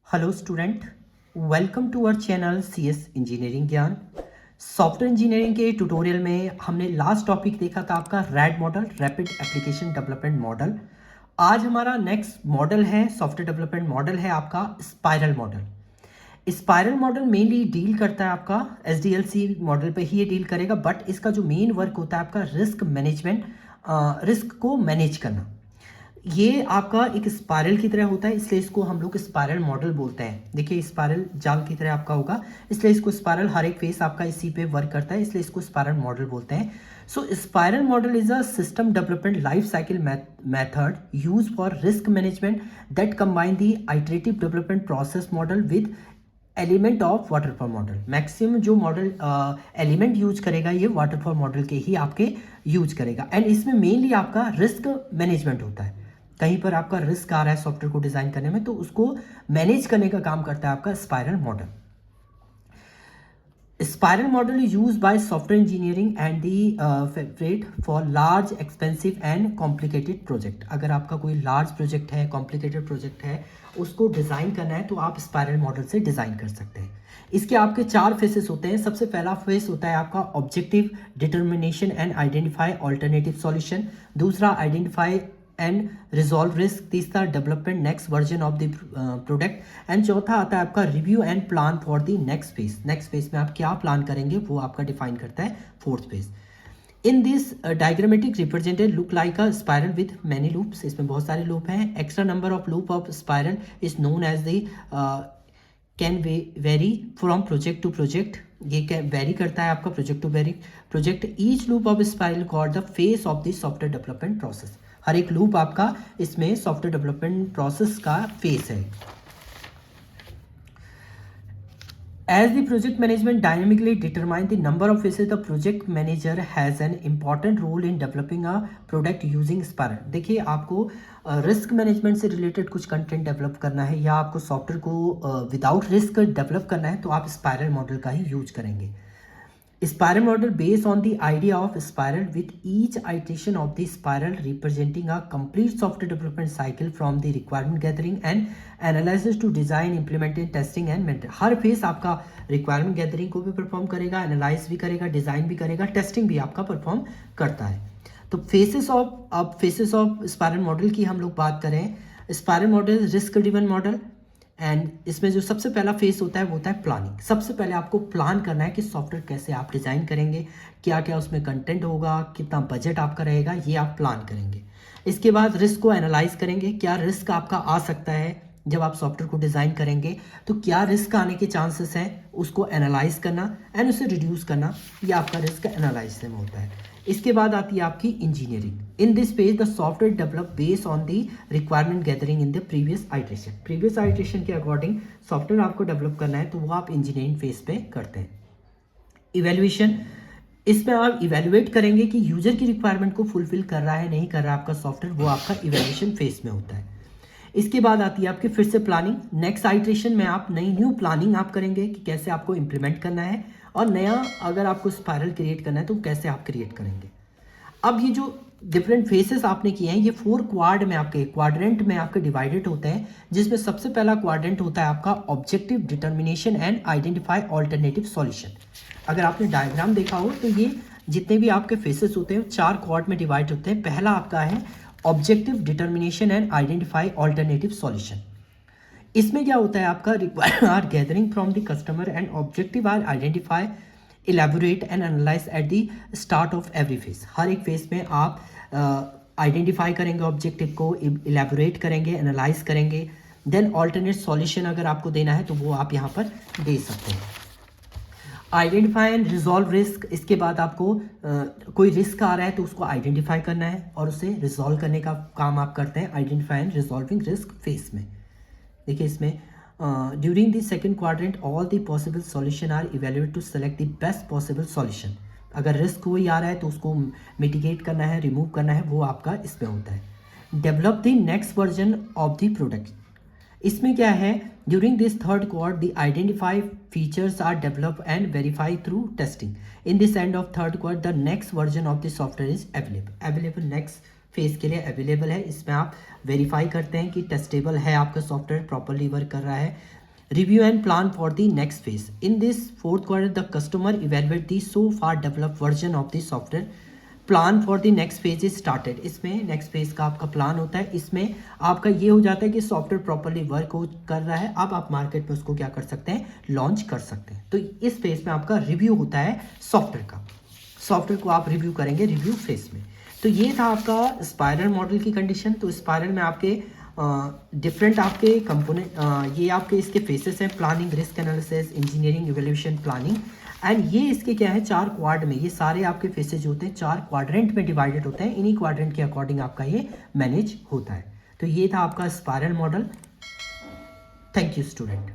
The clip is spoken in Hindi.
Hello student, welcome to our channel CS engineering Gyan. Software engineering के ट्यूटोरियल में हमने लास्ट टॉपिक देखा था आपका RAD model, rapid application development model. आज हमारा नेक्स्ट मॉडल है, सॉफ्टवेयर डेवलपमेंट मॉडल है आपका spiral model. Spiral model mainly deal करता है आपका SDLC मॉडल पे ही ये डील करेगा, बट इसका जो मेन वर्क होता है आपका रिस्क मैनेजमेंट, रिस्क को मैनेज करना। ये आपका एक स्पाइरल की तरह होता है, इसलिए इसको हम लोग स्पाइरल मॉडल बोलते हैं। देखिए स्पाइरल जाल की तरह आपका होगा, इसलिए इसको स्पाइरल, हर एक फेस आपका इसी पे वर्क करता है, इसलिए इसको स्पाइरल मॉडल बोलते हैं। So spiral model is a system development life cycle method use for risk management that combine the iterative development process model with element of waterfall model. Maximum जो मॉडल एलिमेंट यूज करेगा ये वाटरफॉल मॉडल के ही आपके यूज करेगा, एंड इसमें मेनली आपका रिस्क मैनेजमेंट होता है। कहीं पर आपका रिस्क आ रहा है सॉफ्टवेयर को डिजाइन करने में, तो उसको मैनेज करने का काम करता है आपका spiral model. Spiral model is use by software engineering and the favourite for large expensive and complicated project. अगर आपका कोई लार्ज प्रोजेक्ट है, कॉम्प्लिकेटेड प्रोजेक्ट है, उसको डिजाइन करना है तो आप स्पाइरल मॉडल से डिजाइन कर सकते हैं। इसके आपके 4 फेसेस होते हैं। सबसे पहला फेस होता है आपका objective determination and identify alternative solution. दूसरा आइडेंटिफाई एंड रिजॉल्व रिस्क। तीसरा development next version of the product. And चौथा आता है आपका review and plan for the next phase. Next phase में आप क्या प्लान करेंगे वो आपका डिफाइन करता है fourth phase. In this diagrammatic represented look like a spiral with many loops. इसमें बहुत सारे लूप हैं। Extra number of loop of spiral is known as the can vary from project to project. ये वेरी करता है आपका project to project. Each loop of spiral called the phase of the software development process. हर एक लूप आपका इसमें सॉफ्टवेयर डेवलपमेंट प्रोसेस का फेस है। As the project management dynamically determines the number of phases, the project manager has an important role in developing a product using Spiral। देखिए आपको रिस्क मैनेजमेंट से रिलेटेड कुछ कंटेंट डेवलप करना है या आपको सॉफ्टवेयर को विदाउट रिस्क डेवलप करना है तो आप स्पाइरल मॉडल का ही यूज करेंगे। Spiral model based on the idea of spiral, with each iteration of the spiral representing a complete software development cycle from the requirement gathering and analysis to design, implementing, testing and maintenance। Her face आपका रिक्वायरमेंट गैदरिंग को भी परफॉर्म करेगा, एनालाइज भी करेगा, डिजाइन भी करेगा, टेस्टिंग भी आपका परफॉर्म करता है। तो फेसेस ऑफ स्पाइरल मॉडल की हम लोग बात करें। Spiral model risk driven model, and इसमें जो सबसे पहला फेस होता है वो होता है प्लानिंग। सबसे पहले आपको प्लान करना है कि सॉफ्टवेयर कैसे आप डिज़ाइन करेंगे, क्या क्या उसमें कंटेंट होगा, कितना बजट आपका रहेगा, ये आप प्लान करेंगे। इसके बाद रिस्क को एनालाइज करेंगे, क्या रिस्क आपका आ सकता है जब आप सॉफ्टवेयर को डिज़ाइन करेंगे, तो क्या रिस्क आने के चांसेस हैं, उसको एनालाइज करना एंड उसे रिड्यूस करना, ये आपका रिस्क एनालाइज में होता है। इसके बाद आती है आपकी engineering. In this page the software develop based on the requirement gathering in the previous iteration. Previous iteration के अकॉर्डिंग सॉफ्टवेयर आपको डेवलप करना है तो वो आप इंजीनियरिंग फेज पे करते हैं। इवेल्युएशन, इसमें आप इवेल्युएट करेंगे कि यूजर की रिक्वायरमेंट को फुलफिल कर रहा है नहीं कर रहा है आपका सॉफ्टवेयर, वो आपका इवेल्युएशन फेज में होता है। इसके बाद आती है आपकी फिर से प्लानिंग। नेक्स्ट आइटरेशन में आप न्यू प्लानिंग आप करेंगे कि कैसे आपको इंप्लीमेंट करना है, और नया अगर आपको स्पाइरल क्रिएट करना है तो कैसे आप क्रिएट करेंगे। अब ये जो डिफरेंट फेसेस आपने किए हैं ये 4 क्वाड्रेंट में आपके डिवाइडेड होते हैं, जिसमें सबसे पहला क्वाड्रेंट होता है आपका objective determination and identify alternative solution. अगर आपने डायग्राम देखा हो तो ये जितने भी आपके फेसेस होते हैं 4 क्वाड में डिवाइड होते हैं। पहला आपका है objective determination and identify alternative solution. इसमें क्या होता है आपका require are gathering from the customer and objective are identify, elaborate and analyse at the start of every phase. हर एक फेज में आप आइडेंटिफाई करेंगे ऑब्जेक्टिव को, इलेबोरेट करेंगे, एनालाइज करेंगे, देन ऑल्टरनेट सॉल्यूशन अगर आपको देना है तो वो आप यहाँ पर दे सकते हैं। आइडेंटिफाई एंड रिजॉल्व रिस्क, इसके बाद आपको कोई रिस्क आ रहा है तो उसको आइडेंटिफाई करना है और उसे रिजॉल्व करने का काम आप करते हैं identify and resolving risk phase में। देखिए इसमें during the second quadrant all the possible solution are evaluate to select the best possible solution. अगर रिस्क कोई आ रहा है तो उसको मिटिगेट करना है, रिमूव करना है, वो आपका इसमें होता है। Develop the next version of the product, इसमें क्या है during this third quad the identify features are develop and verify through testing. In this end of third quad the next version of the software is available next phase के लिए अवेलेबल है। इसमें आप वेरीफाई करते हैं कि टेस्टेबल है, आपका सॉफ्टवेयर प्रॉपरली वर्क कर रहा है, review and plan for the next phase. In this fourth quarter, the customer evaluate the so far developed version of the software. Plan for the next phase is started, इसमें नेक्स्ट फेज का आपका प्लान होता है। इसमें आपका ये हो जाता है कि सॉफ्टवेयर प्रॉपरली वर्क हो कर रहा है, अब आप मार्केट में उसको क्या कर सकते हैं, लॉन्च कर सकते हैं। तो इस फेज में आपका रिव्यू होता है सॉफ्टवेयर का, सॉफ्टवेयर को आप रिव्यू करेंगे रिव्यू फेज में। तो ये था आपका स्पाइरल मॉडल की कंडीशन। तो स्पाइरल में आपके डिफरेंट आपके कंपोनेंट, ये आपके इसके फेसेस हैं, planning, risk analysis, engineering, evaluation, planning. And ये इसके क्या है, 4 क्वाड्र में, ये सारे आपके फेसेज होते हैं 4 क्वाड्रेंट में डिवाइडेड होते हैं। इन्हीं क्वाड्रेंट के अकॉर्डिंग आपका ये मैनेज होता है। तो ये था आपका spiral model. Thank you student.